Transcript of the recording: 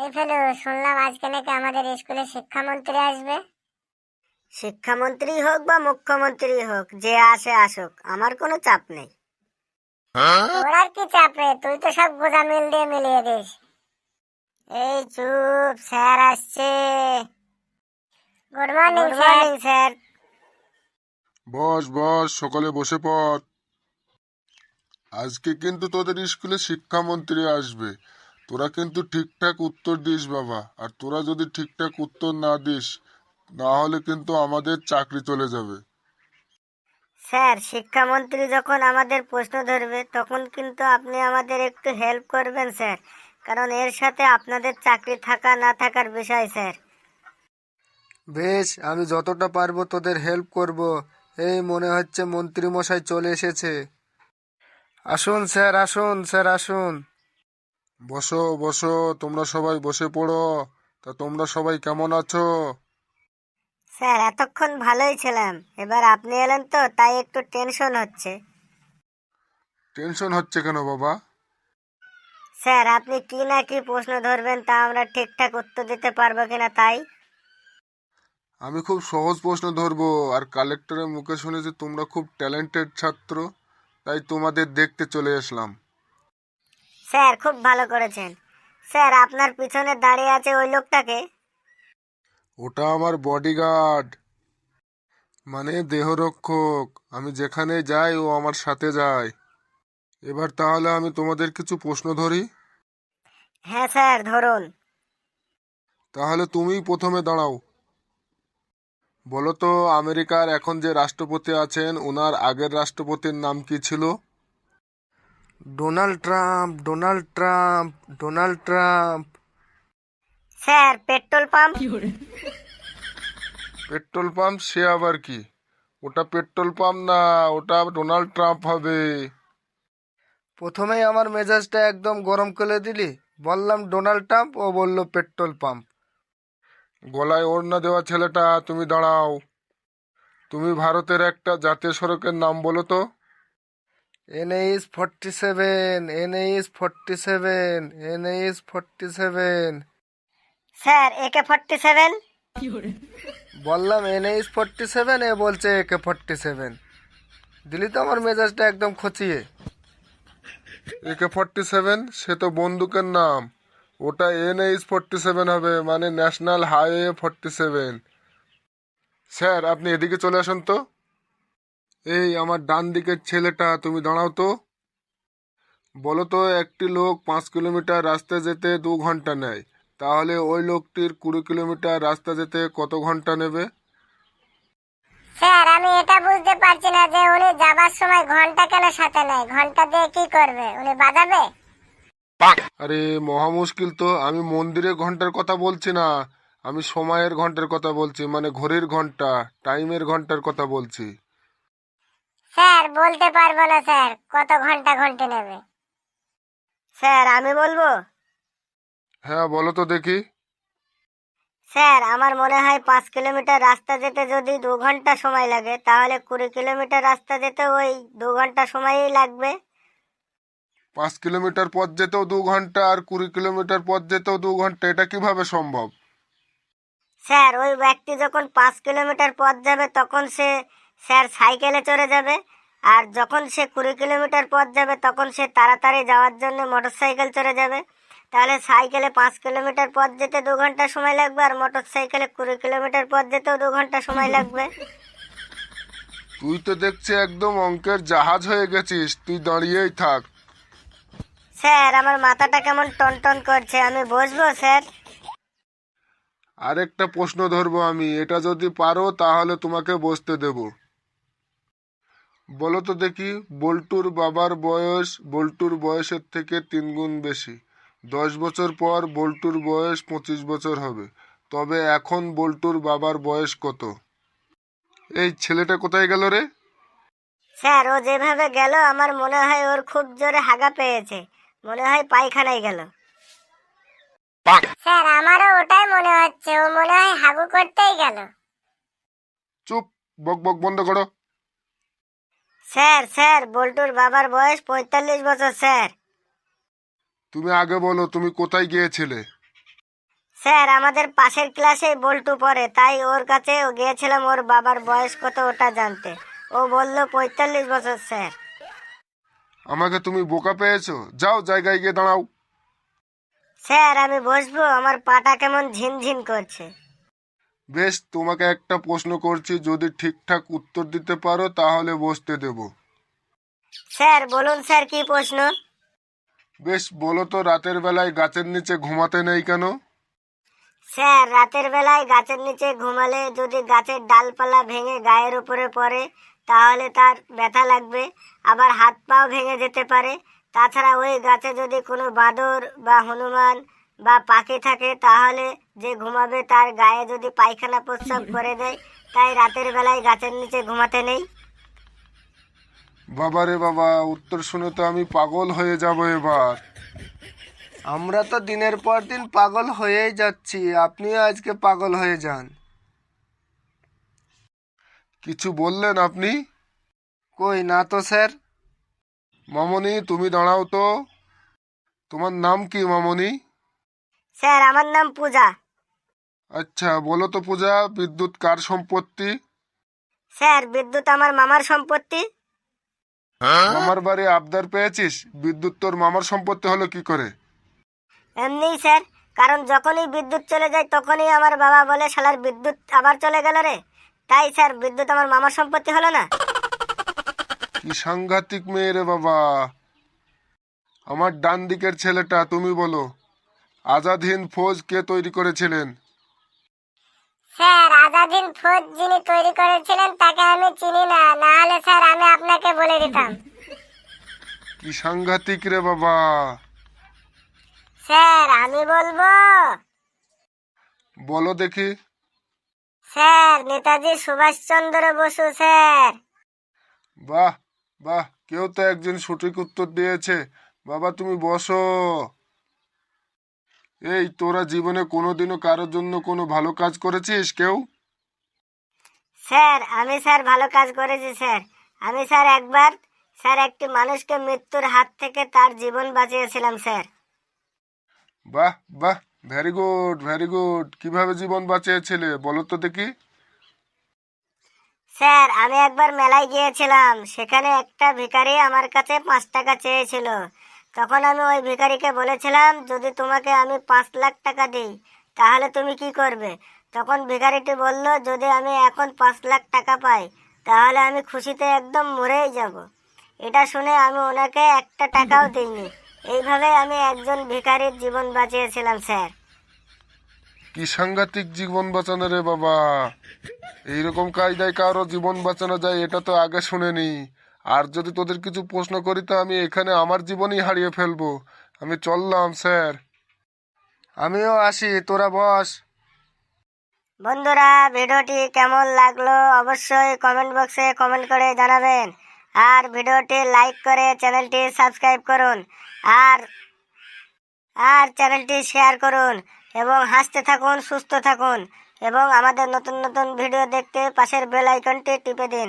এই ফেলু, শুনলাম আজকে নাকি আমাদের স্কুলে শিক্ষামন্ত্রী আসবে। শিক্ষামন্ত্রী হোক বা মুখ্যমন্ত্রী হোক, যে আসে আসুক, আমার কোনো চাপ নেই। তোর আর কি চাপ রে, তুই তো সব গোজা মিল দিয়ে মিলিয়ে দিস। এই চুপ, স্যার আসছে। Good morning good sir. Morning sir. বস বস, সকালে বসে পড়। আজকে কিন্তু তোদের স্কুলে শিক্ষামন্ত্রী আসবে। তোরা কিন্তু ঠিকঠাক উত্তর দিস বাবা, আর তোরা যদি ঠিকঠাক উত্তর না দিস, না হলে কিন্তু আমাদের চাকরি চলে যাবে। স্যার, শিক্ষামন্ত্রী যখন আমাদের প্রশ্ন ধরবে তখন কিন্তু আপনি আমাদের একটু হেল্প করবেন স্যার, কারণ এর সাথে আপনাদের চাকরি থাকা না থাকার বিষয় স্যার। বেশ, আমি যতটা পারবো তোদের হেল্প করব। এই মনে হচ্ছে মন্ত্রী মশাই চলে এসেছে। আসুন স্যার, আসুন স্যার, আসুন। বসো বসো, তোমরা সবাই বসে পড়ো। তা তোমরা সবাই কেমন আছো? স্যার, এতক্ষণ ভালোই ছিলাম, এবার আপনি এলেন তো তাই একটু টেনশন হচ্ছে। টেনশন হচ্ছে কেন বাবা? স্যার, আপনি কি না কি প্রশ্ন ধরবেন তা আমরা ঠিকঠাক উত্তর দিতে পারবো কিনা তাই। আমি খুব সহজ প্রশ্ন ধরবো, আর কালেক্টরের মুখে শুনেছি তোমরা খুব ট্যালেন্টেড ছাত্র, তাই তোমাদের দেখতে চলে আসলাম। স্যার, খুব ভালো করেছেন। স্যার, আপনার পিছনে দাঁড়িয়ে আছে ওই লোকটাকে? ওটা আমার বডিগার্ড, মানে দেহরক্ষক। আমি যেখানে যাই ও আমার সাথে যায়। এবার তাহলে আমি তোমাদের কিছু প্রশ্ন ধরি। হ্যাঁ স্যার, ধরুন। তাহলে তুমিই প্রথমে দাঁড়াও। বলো তো, আমেরিকার এখন যে রাষ্ট্রপতি আছেন ওনার আগের রাষ্ট্রপতির নাম কি ছিল? Donald Trump, Donald Trump, Donald Trump. Sir, petrol pump. Petrol pump? সে আবার কি? ওটা পেট্রোল পাম্প না, ওটা ডোনাল্ড ট্রাম্প হবে। প্রথমেই আমার মেজাজটা একদম গরম করে দিলি। বললাম ডোনাল্ড ট্রাম্প, ও বলল পেট্রোল পাম্প। গলায় ওড়না দেওয়া ছেলেটা, তুমি দাঁড়াও। তুমি ভারতের একটা জাতীয় সড়কের নাম বলো তো। NH-47, NH-47, NH-47। Sir, AK-47। বললাম NH-47, এ বলছে AK-47। দিলি তো আমার মেজাজটা একদম খচিয়ে। AK-47? সে তো বন্দুকের নাম। ওটা NH-47 হবে, মানে ন্যাশনাল হাইওয়ে 47। স্যার, আপনি এদিকে চলে আসুন তো। এই আমার ডান দিকের ছেলেটা, তুমি দাঁড়াও তো। বলো তো, একটি লোক 5 কিলোমিটার রাস্তা যেতে 2 ঘন্টা নেয়, তাহলে ওই লোকটির 20 কিলোমিটার রাস্তা যেতে কত ঘন্টা নেবে? স্যার, আমি এটা বুঝতে পারছি না যে উনি যাবার সময় ঘন্টা কেন সাথে নেয়, ঘন্টা দিয়ে কি করবে, উনি বাজাবে? আরে মহা মুশকিল তো, আমি মন্দিরের ঘন্টার কথা বলছি না, আমি সময়ের ঘন্টার কথা বলছি, মানে ঘড়ির ঘন্টা, টাইমের ঘন্টার কথা বলছি। স্যার, বলতে পারবো না স্যার, কত ঘন্টা ঘন্টা নেবে। স্যার, আমি বলবো। হ্যাঁ বলো তো দেখি। স্যার, আমার মনে হয় 5 কিলোমিটার রাস্তা যেতে যদি 2 ঘন্টা সময় লাগে, তাহলে 20 কিলোমিটার রাস্তা যেতে ওই 2 ঘন্টা সময়ই লাগবে। 5 কিলোমিটার পথ যেতেও 2 ঘন্টা, আর 20 কিলোমিটার পথ যেতেও 2 ঘন্টা, এটা কিভাবে সম্ভব? স্যার, ওই ব্যক্তি যখন 5 কিলোমিটার পথ যাবে তখন সে, স্যার, সাইকেলে চড়ে যাবে। আর যখন সে 20 কিলোমিটার পথ যাবে তখন সে তাড়াতাড়ি যাওয়ার জন্য মোটর সাইকেল চড়ে যাবে। তাহলে সাইকেলে 5 কিলোমিটার পথ যেতে 2 ঘন্টা সময় লাগবে, আর মোটর সাইকেলে 20 কিলোমিটার পথ যেতেও 2 ঘন্টা সময় লাগবে। তুই তো দেখছি একদম অঙ্কের জাহাজ হয়ে গেছিস, তুই দাঁড়িয়েই থাক। স্যার, আমার মাথাটা কেমন টনটন করছে, আমি বসবো স্যার? আরেকটা প্রশ্ন ধরবো আমি, এটা যদি পারো তাহলে তোমাকে বসতে দেব। বলো তো দেখি, বল্টুর বাবার বয়স বল্টুর বয়সের থেকে 3 গুণ বেশি। 10 বছর পর বল্টুর বয়স 25 বছর হবে। তবে এখন বল্টুর বাবার বয়স কত? এই ছেলেটা কোথায় গেল রে? স্যার, ও যেভাবে গেল আমার মনে হয় ওর খুব জোরে হাগা পেয়েছে, মনে হয় পায়খানায় গেল। স্যার, আমারও ওটাই মনে হচ্ছে, ও মনে হয় হাগু করতেই গেল। চুপ, বক বক বন্ধ করো। স্যার, স্যার, বল্টুর বাবার বয়স 45 বছর স্যার। তুমি আগে বলো, তুমি কোথায় গিয়েছিলে? স্যার আমাদের পাশের ক্লাসে বল্টু পড়ে, তাই ওর কাছে গিয়েছিলাম ওর বাবার বয়স কত ওটা জানতে। ও বলল 45 বছর স্যার। আমাকে তুমি বোকা পেয়েছো? যাও জায়গায় গিয়ে দাঁড়াও। স্যার আমি বসবো, আমার পাটা কেমন ঝিনঝিন করছে। বেশ, তোমাকে একটা প্রশ্ন করছি, যদি ঠিকঠাক উত্তর দিতে পারো তাহলে বসতে দেব। স্যার বলুন স্যার, কি প্রশ্ন? বেশ, বলো তো, রাতের বেলায় গাছের নিচে ঘুমাতে নেই কেন? স্যার রাতের বেলায় গাছের নিচে ঘুমালে যদি গাছের ডালপালা ভেঙে গায়ের উপরে পড়ে তাহলে তার ব্যথা লাগবে, আবার হাত পাও ভেঙে যেতে পারে। তাছাড়া ওই গাছে যদি কোনো বাঁদর বা হনুমান বা পাখি থাকে তাহলে যে ঘুমাবে তার গায়ে যদি পায়খানা প্রস্রাব করে দেয়, তাই রাতের বেলায় গাছের নিচে ঘুমাতে নেই। বাবারে বাবা, উত্তর শুনে তো আমি পাগল হয়ে যাব এবার। আমরা তো দিনের পর দিন পাগল হয়েই যাচ্ছি, আপনিও আজকে পাগল হয়ে যান। কিছু বললেন আপনি? কই না তো স্যার। মামনি, তুমি দাঁড়াও তো। তোমার নাম কি মামনি? স্যার আমার নাম পূজা। আচ্ছা, বলো তো পূজা, বিদ্যুৎ কার সম্পত্তি? স্যার বিদ্যুৎ আমার মামার সম্পত্তি। মামার বাড়ি আবদার পেয়েছিস, বিদ্যুৎ তোর মামার সম্পত্তি হলো কি করে? এমনিই স্যার, কারণ যখনই বিদ্যুৎ চলে যায় তখনই আমার বাবা বলে শালার বিদ্যুৎ আবার চলে গেল রে, তাই স্যার বিদ্যুৎ আমার মামার সম্পত্তি হলো না। কি সাংঘাতিক মেয়ে রে বাবা। আমার ডান দিকের ছেলেটা, তুমি বলো, আজাদ হিন্দ ফৌজ কে তৈরি করেছিলেন? স্যার আজাদিন ফৌজ যিনি তৈরি করেছিলেন তাকে আমি চিনি না, না হলে স্যার আমি আপনাকে বলে দিতাম। কি সাংঘাতিক রে বাবা। স্যার আমি বলবো। বলো দেখি। Sir Netaji Subhashchandra Bose sir. বাহ বাহ, কেউ তো একজন সঠিক উত্তর দিয়েছে। বাবা তুমি বসো। এই, তোরা জীবনে কোনোদিনও কারোর জন্য কোনো ভালো কাজ করেছিস কেউ? স্যার আমি স্যার ভালো কাজ করেছি স্যার। আমি স্যার একবার স্যার একটি মানুষকে মৃত্যুর হাত থেকে তার জীবন বাঁচিয়েছিলাম স্যার। বাহ বাহ, ভেরি গুড ভেরি গুড। কিভাবে জীবন বাঁচিয়েছিলে বলো তো দেখি। স্যার আমি একবার মেলায় গিয়েছিলাম, সেখানে একটা ভিখারি আমার কাছে 5 টাকা চেয়েছিল। তখন আমি ওই ভিখারিকে বলেছিলাম যদি তোমাকে আমি 5 লাখ টাকা দিই তাহলে তুমি কি করবে? তখন ভিখারিটি বলল যদি আমি এখন 5 লাখ টাকা পাই তাহলে আমি খুশিতে একদম মরেই যাব। এটা শুনে আমি ওনাকে একটা টাকাও দিইনি। এইভাবে আমি একজন ভিখারির জীবন বাঁচিয়েছিলাম স্যার। কি সাংঘাতিক জীবন বাঁচানো রে বাবা। এইরকম কায়দায় কারো জীবন বাঁচানো যায় এটা তো আগে শুনিনি। আর যদি তোদের কিছু প্রশ্ন করি তো আমি এখানে আমার জীবনই হারিয়ে ফেলবো। আমি চললাম স্যার। আমিও আসি, তোরা বস। বন্ধুরা ভিডিওটি কেমন লাগলো অবশ্যই কমেন্ট বক্সে কমেন্ট করে জানাবেন, আর ভিডিওটি লাইক করে চ্যানেলটি সাবস্ক্রাইব করুন, আর আর চ্যানেলটি শেয়ার করুন এবং হাসতে থাকুন, সুস্থ থাকুন এবং আমাদের নতুন নতুন ভিডিও দেখতে পাশের বেল আইকনটি টিপে দিন।